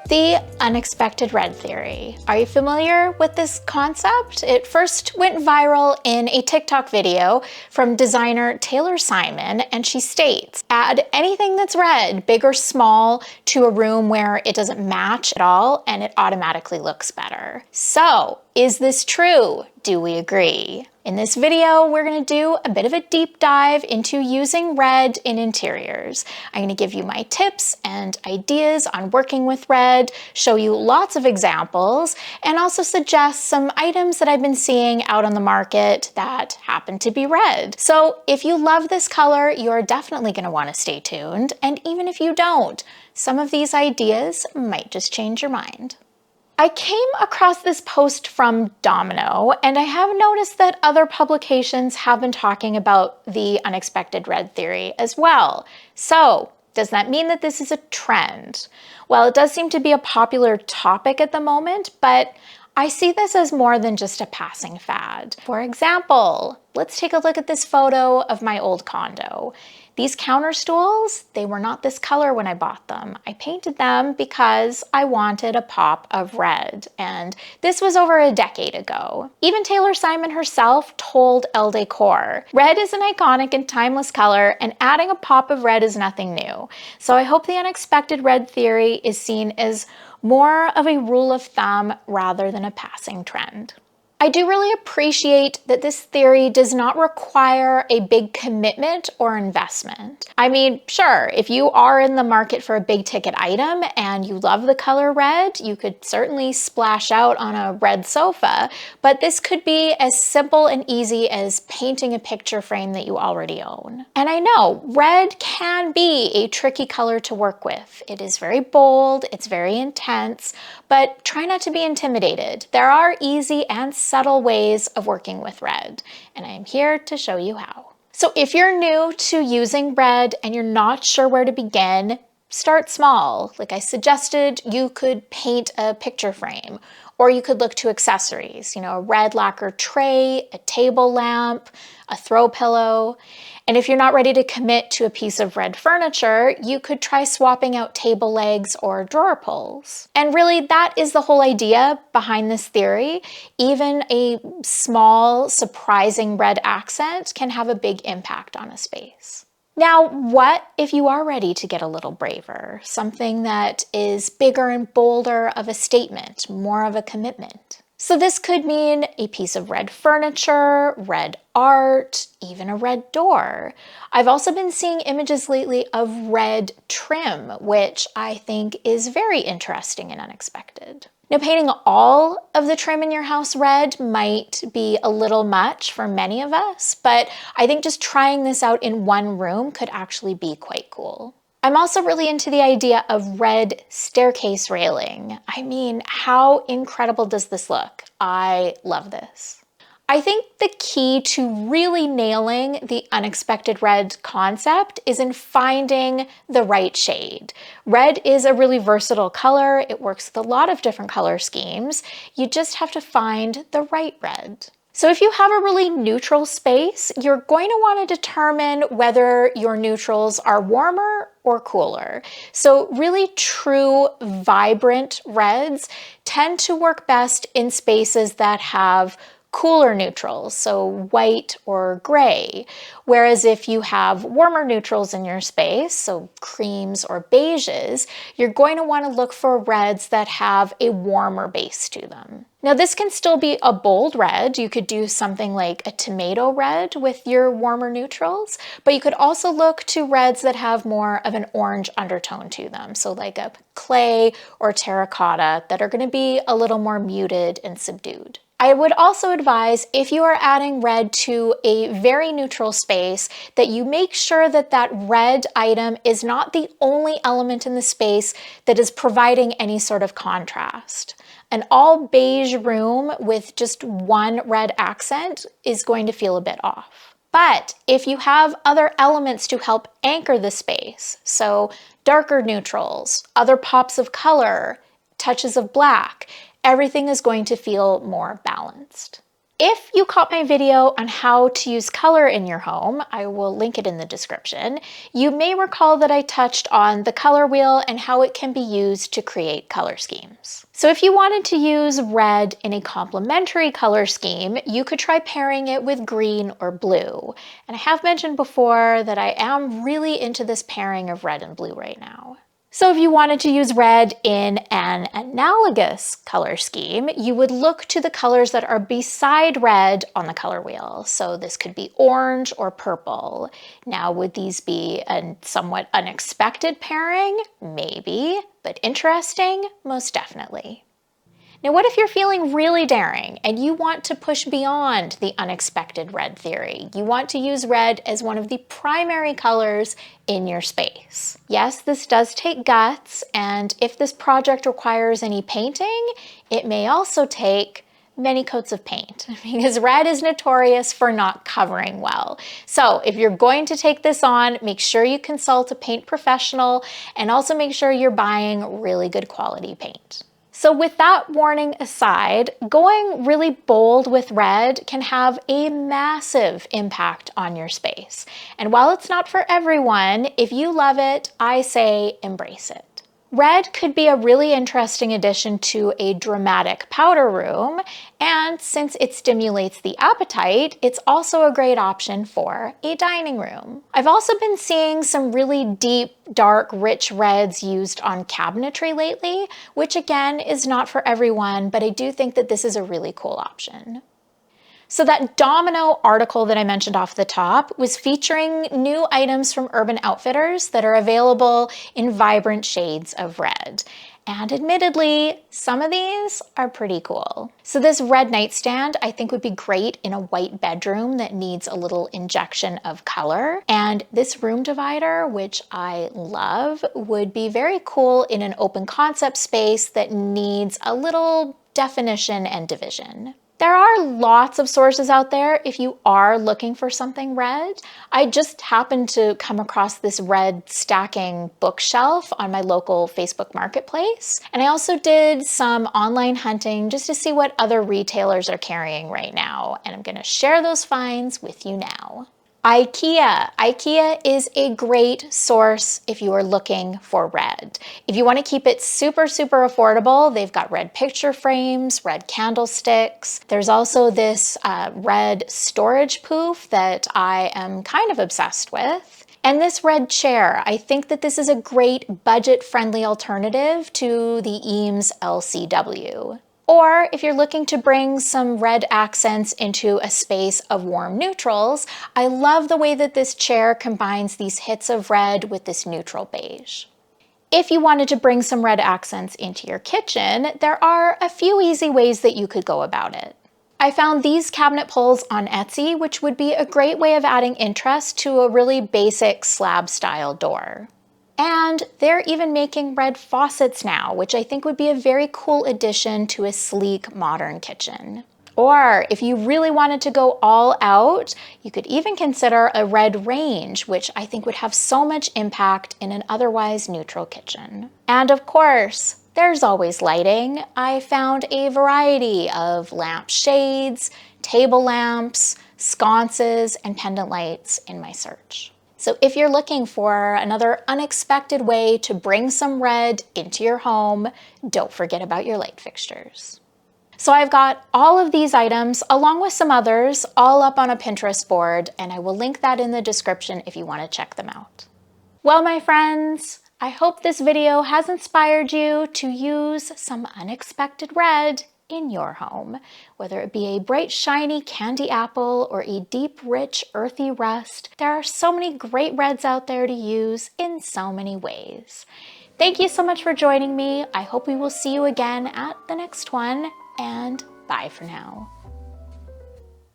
The unexpected red theory. Are you familiar with this concept? It first went viral in a TikTok video from designer Taylor Simon, and she states, add anything that's red, big or small, to a room where it doesn't match at all, and it automatically looks better. So, is this true? Do we agree? In this video, we're gonna do a bit of a deep dive into using red in interiors. I'm gonna give you my tips and ideas on working with red, show you lots of examples, and also suggest some items that I've been seeing out on the market that happen to be red. So if you love this color, you're definitely gonna wanna stay tuned. And even if you don't, some of these ideas might just change your mind. I came across this post from Domino, and I have noticed that other publications have been talking about the unexpected red theory as well. So, does that mean that this is a trend? Well, it does seem to be a popular topic at the moment, but I see this as more than just a passing fad. For example, let's take a look at this photo of my old condo. These counter stools, they were not this color when I bought them. I painted them because I wanted a pop of red, and this was over a decade ago. Even Taylor Simon herself told Elle Decor, red is an iconic and timeless color, and adding a pop of red is nothing new. So I hope the unexpected red theory is seen as more of a rule of thumb rather than a passing trend. I do really appreciate that this theory does not require a big commitment or investment. I mean, sure, if you are in the market for a big ticket item and you love the color red, you could certainly splash out on a red sofa, but this could be as simple and easy as painting a picture frame that you already own. And I know, red can be a tricky color to work with. It is very bold, it's very intense, but try not to be intimidated. There are easy and subtle ways of working with red, and I'm here to show you how. So if you're new to using red and you're not sure where to begin, start small. Like I suggested, you could paint a picture frame, or you could look to accessories, a red lacquer tray, a table lamp, a throw pillow. And if you're not ready to commit to a piece of red furniture, you could try swapping out table legs or drawer pulls. And really, that is the whole idea behind this theory. Even a small, surprising red accent can have a big impact on a space. Now, what if you are ready to get a little braver? Something that is bigger and bolder of a statement, more of a commitment. So this could mean a piece of red furniture, red art, even a red door. I've also been seeing images lately of red trim, which I think is very interesting and unexpected. Now, painting all of the trim in your house red might be a little much for many of us, but I think just trying this out in one room could actually be quite cool. I'm also really into the idea of red staircase railing. I mean, how incredible does this look? I love this. I think the key to really nailing the unexpected red concept is in finding the right shade. Red is a really versatile color. It works with a lot of different color schemes. You just have to find the right red. So if you have a really neutral space, you're going to want to determine whether your neutrals are warmer or cooler. So really true, vibrant reds tend to work best in spaces that have cooler neutrals, so white or gray. Whereas if you have warmer neutrals in your space, so creams or beiges, you're going to want to look for reds that have a warmer base to them. Now this can still be a bold red. You could do something like a tomato red with your warmer neutrals, but you could also look to reds that have more of an orange undertone to them. So like a clay or terracotta that are going to be a little more muted and subdued. I would also advise, if you are adding red to a very neutral space, that you make sure that that red item is not the only element in the space that is providing any sort of contrast. An all beige room with just one red accent is going to feel a bit off. But if you have other elements to help anchor the space, so darker neutrals, other pops of color, touches of black, everything is going to feel more balanced. If you caught my video on how to use color in your home, I will link it in the description, you may recall that I touched on the color wheel and how it can be used to create color schemes. So if you wanted to use red in a complementary color scheme, you could try pairing it with green or blue. And I have mentioned before that I am really into this pairing of red and blue right now. So if you wanted to use red in an analogous color scheme, you would look to the colors that are beside red on the color wheel. So this could be orange or purple. Now, would these be a somewhat unexpected pairing? Maybe, but interesting? Most definitely. Now, what if you're feeling really daring and you want to push beyond the unexpected red theory? You want to use red as one of the primary colors in your space. Yes, this does take guts, and if this project requires any painting, it may also take many coats of paint because red is notorious for not covering well. So if you're going to take this on, make sure you consult a paint professional and also make sure you're buying really good quality paint. So with that warning aside, going really bold with red can have a massive impact on your space. And while it's not for everyone, if you love it, I say embrace it. Red could be a really interesting addition to a dramatic powder room, and since it stimulates the appetite, it's also a great option for a dining room. I've also been seeing some really deep, dark, rich reds used on cabinetry lately, which again is not for everyone, but I do think that this is a really cool option. So that Domino article that I mentioned off the top was featuring new items from Urban Outfitters that are available in vibrant shades of red. And admittedly, some of these are pretty cool. So this red nightstand I think would be great in a white bedroom that needs a little injection of color. And this room divider, which I love, would be very cool in an open concept space that needs a little definition and division. There are lots of sources out there if you are looking for something red. I just happened to come across this red stacking bookshelf on my local Facebook marketplace. And I also did some online hunting just to see what other retailers are carrying right now. And I'm going to share those finds with you now. IKEA. IKEA is a great source if you are looking for red. If you want to keep it super, super affordable, they've got red picture frames, red candlesticks. There's also this red storage poof that I am kind of obsessed with. And this red chair, I think that this is a great budget-friendly alternative to the Eames LCW. Or if you're looking to bring some red accents into a space of warm neutrals, I love the way that this chair combines these hits of red with this neutral beige. If you wanted to bring some red accents into your kitchen, there are a few easy ways that you could go about it. I found these cabinet pulls on Etsy, which would be a great way of adding interest to a really basic slab style door. And they're even making red faucets now, which I think would be a very cool addition to a sleek modern kitchen. Or if you really wanted to go all out, you could even consider a red range, which I think would have so much impact in an otherwise neutral kitchen. And of course, there's always lighting. I found a variety of lamp shades, table lamps, sconces, and pendant lights in my search. So if you're looking for another unexpected way to bring some red into your home, don't forget about your light fixtures. So I've got all of these items, along with some others, all up on a Pinterest board, and I will link that in the description if you want to check them out. Well, my friends, I hope this video has inspired you to use some unexpected red in your home, whether it be a bright, shiny candy apple or a deep, rich, earthy rust. There are so many great reds out there to use in so many ways. Thank you so much for joining me. I hope we will see you again at the next one, and bye for now.